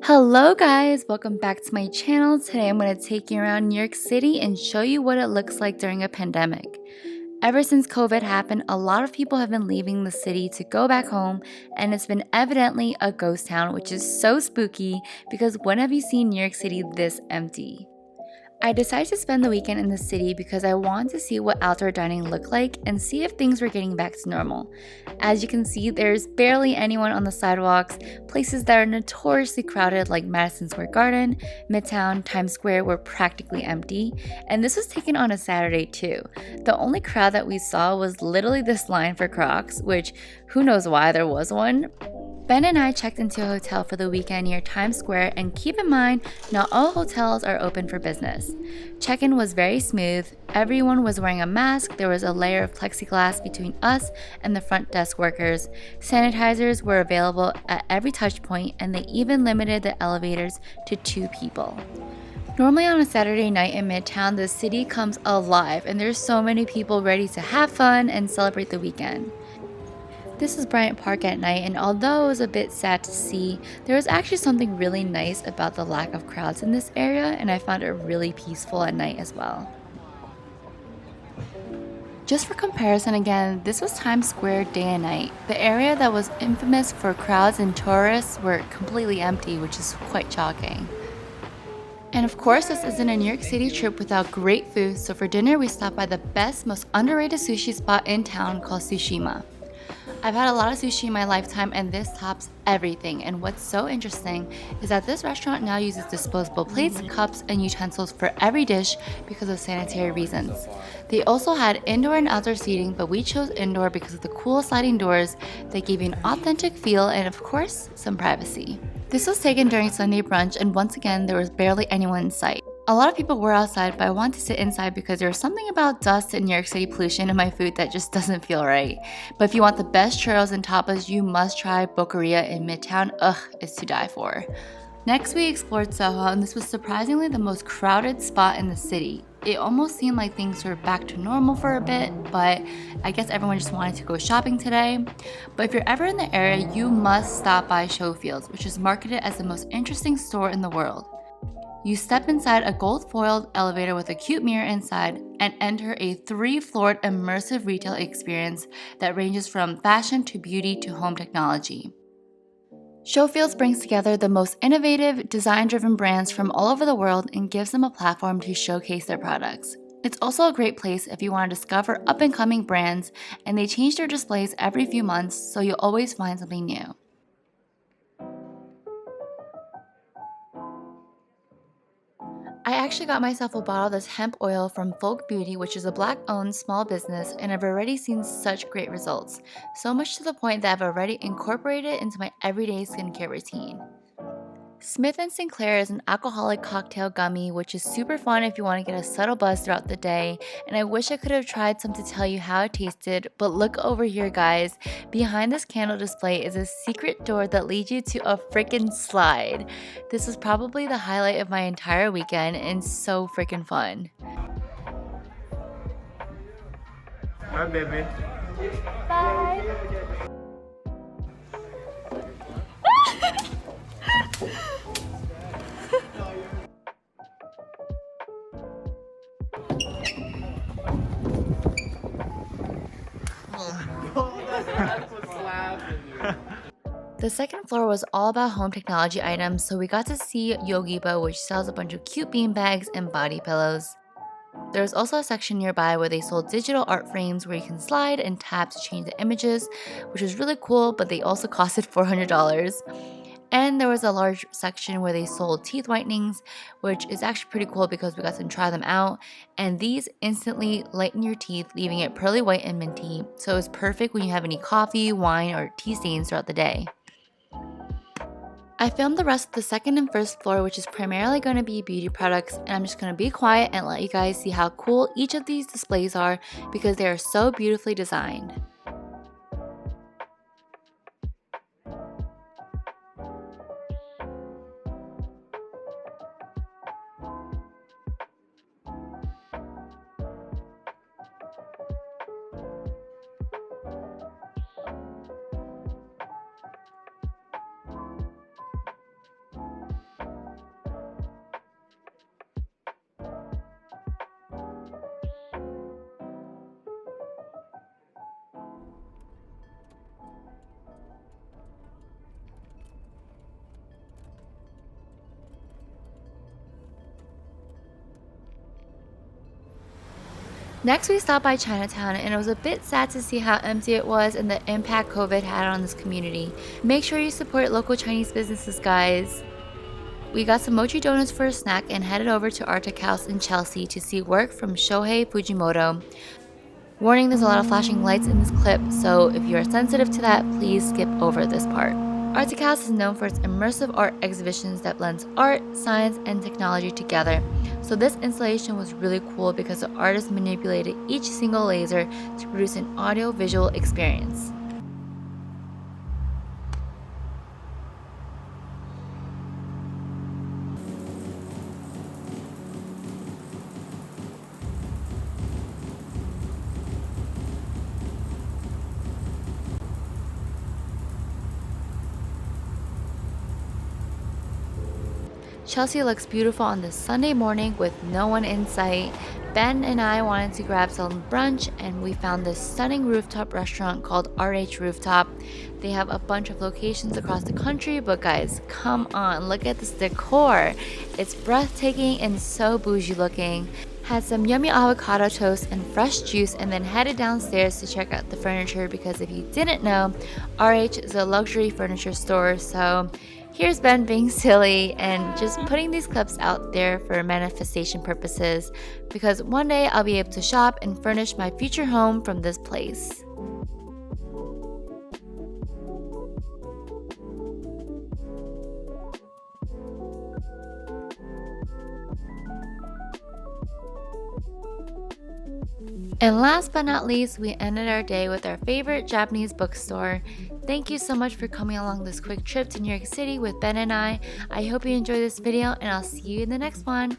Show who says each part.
Speaker 1: Hello guys, welcome back to my channel. Today I'm going to take you around New York City and show you what it looks like during a pandemic. Ever since COVID happened, a lot of people have been leaving the city to go back home, and it's been evidently a ghost town, which is so spooky because when have you seen New York City this empty? I decided to spend the weekend in the city because I wanted to see what outdoor dining looked like and see if things were getting back to normal. As you can see, there's barely anyone on the sidewalks. Places that are notoriously crowded like Madison Square Garden, Midtown, Times Square were practically empty, and this was taken on a Saturday too. The only crowd that we saw was literally this line for Crocs, which who knows why there was one. Ben and I checked into a hotel for the weekend near Times Square, and keep in mind, not all hotels are open for business. Check-in was very smooth, everyone was wearing a mask, there was a layer of plexiglass between us and the front desk workers, sanitizers were available at every touch point, and they even limited the elevators to 2 people. Normally on a Saturday night in Midtown, the city comes alive and there's so many people ready to have fun and celebrate the weekend. This is Bryant Park at night, and although it was a bit sad to see, there was actually something really nice about the lack of crowds in this area, and I found it really peaceful at night as well. Just for comparison again, this was Times Square day and night. The area that was infamous for crowds and tourists were completely empty, which is quite shocking. And of course, this isn't a New York City trip without great food, so for dinner we stopped by the best, most underrated sushi spot in town called Sushima. I've had a lot of sushi in my lifetime, and this tops everything. And what's so interesting is that this restaurant now uses disposable plates, cups, and utensils for every dish because of sanitary reasons. They also had indoor and outdoor seating, but we chose indoor because of the cool sliding doors that gave you an authentic feel and, of course, some privacy. This was taken during Sunday brunch, and once again, there was barely anyone in sight. A lot of people were outside, but I wanted to sit inside because there's something about dust and New York City pollution in my food that just doesn't feel right. But if you want the best churros and tapas, you must try Boqueria in Midtown. Ugh, it's to die for. Next, we explored Soho, and this was surprisingly the most crowded spot in the city. It almost seemed like things were back to normal for a bit, but I guess everyone just wanted to go shopping today. But if you're ever in the area, you must stop by Showfields, which is marketed as the most interesting store in the world. You step inside a gold-foiled elevator with a cute mirror inside and enter a 3-floored immersive retail experience that ranges from fashion to beauty to home technology. Showfields brings together the most innovative, design-driven brands from all over the world and gives them a platform to showcase their products. It's also a great place if you want to discover up-and-coming brands, and they change their displays every few months, so you'll always find something new. I actually got myself a bottle of this hemp oil from Folk Beauty, which is a Black-owned small business, and I've already seen such great results. So much to the point that I've already incorporated it into my everyday skincare routine. Smith & Sinclair is an alcoholic cocktail gummy, which is super fun if you want to get a subtle buzz throughout the day, and I wish I could have tried some to tell you how it tasted, but look over here guys. Behind this candle display is a secret door that leads you to a freaking slide. This was probably the highlight of my entire weekend and so freaking fun.
Speaker 2: Bye, baby.
Speaker 1: Bye! The second floor was all about home technology items, so we got to see Yogibo, which sells a bunch of cute beanbags and body pillows. There was also a section nearby where they sold digital art frames where you can slide and tap to change the images, which was really cool, but they also costed $400. And there was a large section where they sold teeth whitenings, which is actually pretty cool because we got to try them out. And these instantly lighten your teeth, leaving it pearly white and minty. So it's perfect when you have any coffee, wine, or tea stains throughout the day. I filmed the rest of the second and first floor, which is primarily going to be beauty products, and I'm just going to be quiet and let you guys see how cool each of these displays are because they are so beautifully designed. Next, we stopped by Chinatown, and it was a bit sad to see how empty it was and the impact COVID had on this community. Make sure you support local Chinese businesses, guys. We got some mochi donuts for a snack and headed over to Arctic House in Chelsea to see work from Shohei Fujimoto. Warning, there's a lot of flashing lights in this clip, so if you are sensitive to that, please skip over this part. Arctic House is known for its immersive art exhibitions that blends art, science, and technology together. So this installation was really cool because the artist manipulated each single laser to produce an audio-visual experience. Chelsea looks beautiful on this Sunday morning with no one in sight. Ben and I wanted to grab some brunch, and we found this stunning rooftop restaurant called RH Rooftop. They have a bunch of locations across the country, but guys, come on, look at this decor. It's breathtaking and so bougie looking. Had some yummy avocado toast and fresh juice, and then headed downstairs to check out the furniture because if you didn't know, RH is a luxury furniture store. So here's Ben being silly and just putting these clips out there for manifestation purposes because one day I'll be able to shop and furnish my future home from this place. And last but not least, we ended our day with our favorite Japanese bookstore. Thank you so much for coming along this quick trip to New York City with Ben and I. I hope you enjoyed this video, and I'll see you in the next one.